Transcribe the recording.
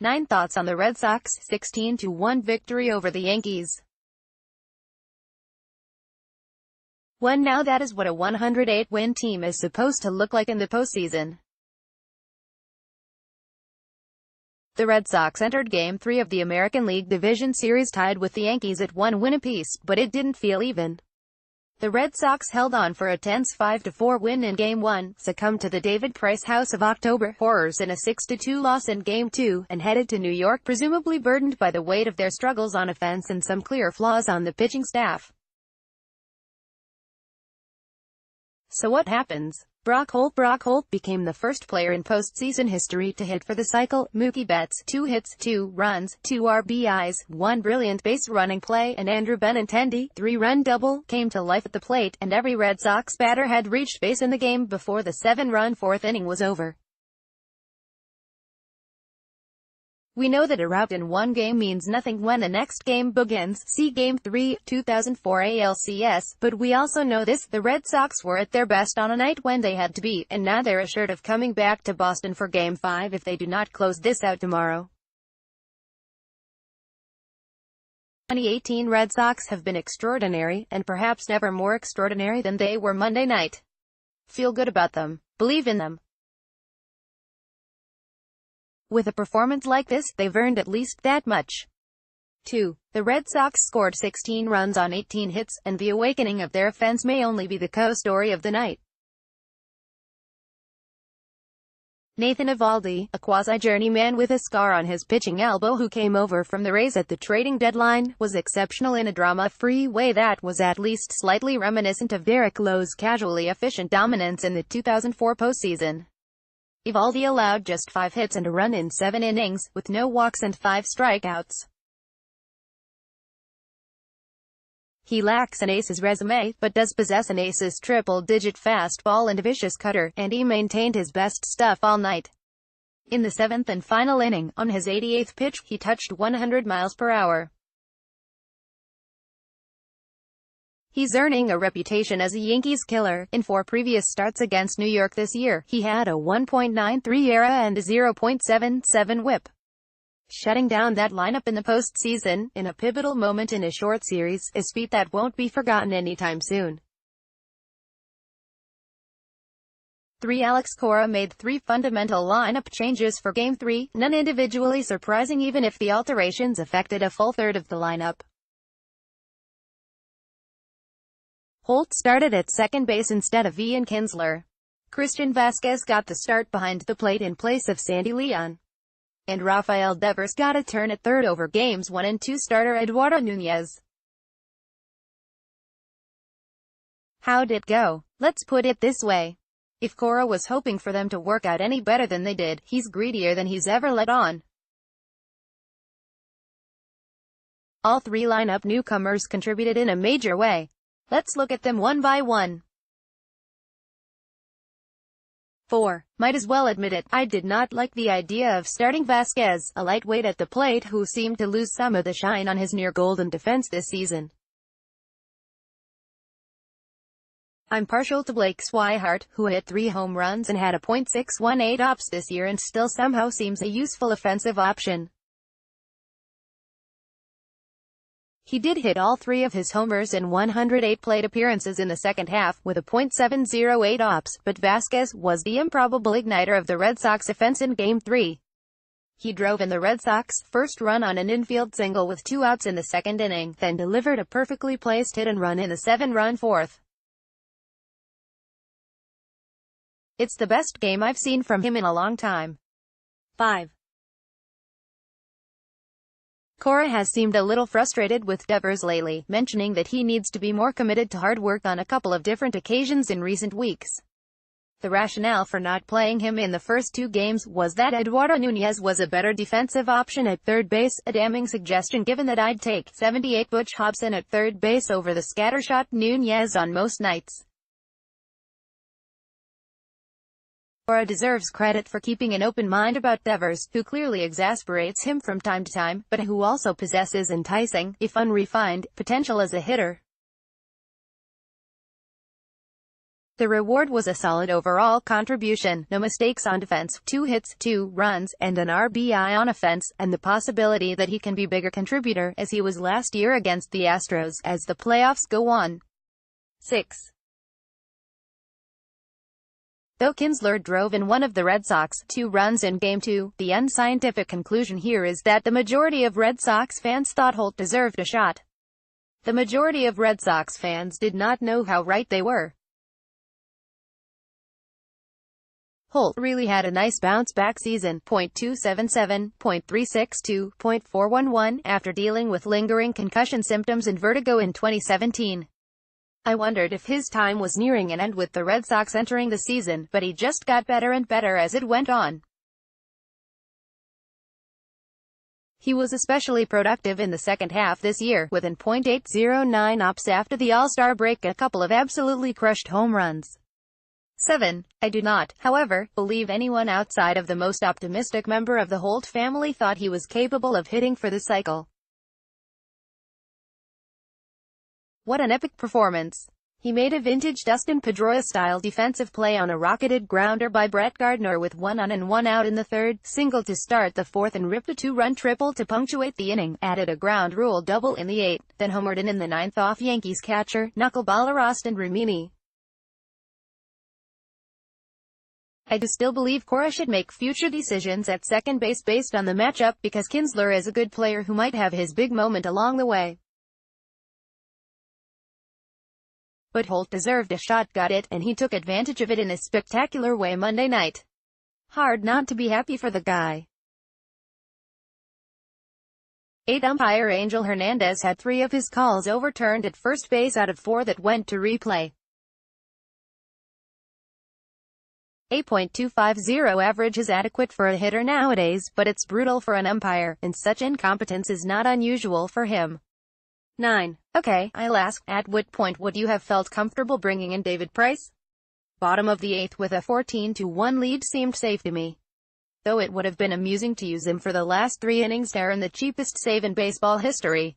9 thoughts on the Red Sox 16-1 victory over the Yankees. 1. Now that is what a 108-win team is supposed to look like in the postseason. The Red Sox entered Game 3 of the American League Division Series tied with the Yankees at 1 win apiece, but it didn't feel even. The Red Sox held on for a tense 5-4 win in Game 1, succumbed to the David Price House of October horrors in a 6-2 loss in Game 2, and headed to New York presumably burdened by the weight of their struggles on offense and some clear flaws on the pitching staff. So what happens? Brock Holt became the first player in postseason history to hit for the cycle. Mookie Betts, 2 hits, 2 runs, 2 RBIs, 1 brilliant base-running play, and Andrew Benintendi, 3-run double, came to life at the plate, and every Red Sox batter had reached base in the game before the 7-run fourth inning was over. We know that a rout in one game means nothing when the next game begins, see Game 3, 2004 ALCS, but we also know this: the Red Sox were at their best on a night when they had to be, and now they're assured of coming back to Boston for Game 5 if they do not close this out tomorrow. 2018 Red Sox have been extraordinary, and perhaps never more extraordinary than they were Monday night. Feel good about them. Believe in them. With a performance like this, they've earned at least that much. 2. The Red Sox scored 16 runs on 18 hits, and the awakening of their offense may only be the co-story of the night. Nathan Eovaldi, a quasi-journeyman with a scar on his pitching elbow who came over from the Rays at the trading deadline, was exceptional in a drama-free way that was at least slightly reminiscent of Derek Lowe's casually efficient dominance in the 2004 postseason. Eovaldi allowed just 5 hits and a run in 7 innings, with no walks and 5 strikeouts. He lacks an ace's resume, but does possess an ace's triple-digit fastball and vicious cutter, and he maintained his best stuff all night. In the 7th and final inning, on his 88th pitch, he touched 100 miles per hour. He's earning a reputation as a Yankees killer. In 4 previous starts against New York this year, he had a 1.93 ERA and a 0.77 WHIP. Shutting down that lineup in the postseason, in a pivotal moment in a short series, is feat that won't be forgotten anytime soon. 3. Alex Cora made 3 fundamental lineup changes for Game 3, none individually surprising even if the alterations affected a full third of the lineup. Holt started at second base instead of Ian Kinsler. Christian Vazquez got the start behind the plate in place of Sandy Leon. And Rafael Devers got a turn at third over Games 1 and 2 starter Eduardo Nunez. How'd it go? Let's put it this way. If Cora was hoping for them to work out any better than they did, he's greedier than he's ever let on. All 3 lineup newcomers contributed in a major way. Let's look at them one by one. 4. Might as well admit it, I did not like the idea of starting Vazquez, a lightweight at the plate who seemed to lose some of the shine on his near-golden defense this season. I'm partial to Blake Swihart, who hit 3 home runs and had a .618 OPS this year and still somehow seems a useful offensive option. He did hit all 3 of his homers in 108 plate appearances in the second half, with a .708 OPS, but Vazquez was the improbable igniter of the Red Sox offense in Game 3. He drove in the Red Sox first run on an infield single with 2 outs in the second inning, then delivered a perfectly placed hit and run in the 7-run fourth. It's the best game I've seen from him in a long time. 5. Cora has seemed a little frustrated with Devers lately, mentioning that he needs to be more committed to hard work on a couple of different occasions in recent weeks. The rationale for not playing him in the first 2 games was that Eduardo Nunez was a better defensive option at third base, a damning suggestion given that I'd take 78 Butch Hobson at third base over the scattershot Nunez on most nights. Cora deserves credit for keeping an open mind about Devers, who clearly exasperates him from time to time, but who also possesses enticing, if unrefined, potential as a hitter. The reward was a solid overall contribution, no mistakes on defense, 2 hits, 2 runs, and an RBI on offense, and the possibility that he can be a bigger contributor, as he was last year against the Astros, as the playoffs go on. 6. Though Kinsler drove in one of the Red Sox 2 runs in Game 2, the unscientific conclusion here is that the majority of Red Sox fans thought Holt deserved a shot. The majority of Red Sox fans did not know how right they were. Holt really had a nice bounce-back season, .277, .362, .411, after dealing with lingering concussion symptoms and vertigo in 2017. I wondered if his time was nearing an end with the Red Sox entering the season, but he just got better and better as it went on. He was especially productive in the second half this year, with an .809 ops after the All-Star break, a couple of absolutely crushed home runs. 7. I do not, however, believe anyone outside of the most optimistic member of the Holt family thought he was capable of hitting for the cycle. What an epic performance. He made a vintage Dustin Pedroia-style defensive play on a rocketed grounder by Brett Gardner with 1 on and 1 out in the third, singled to start the fourth and ripped a 2-run triple to punctuate the inning, added a ground rule double in the 8th, then homered in the 9th off Yankees catcher, knuckleballer Austin Rimini. I do still believe Cora should make future decisions at second base based on the matchup, because Kinsler is a good player who might have his big moment along the way. But Holt deserved a shot, got it, and he took advantage of it in a spectacular way Monday night. Hard not to be happy for the guy. 8. Umpire Angel Hernandez had 3 of his calls overturned at first base out of 4 that went to replay. A .250 average is adequate for a hitter nowadays, but it's brutal for an umpire, and such incompetence is not unusual for him. 9. Okay, I'll ask, at what point would you have felt comfortable bringing in David Price? Bottom of the 8th with a 14-1 lead seemed safe to me. Though it would have been amusing to use him for the last 3 innings to earn the cheapest save in baseball history.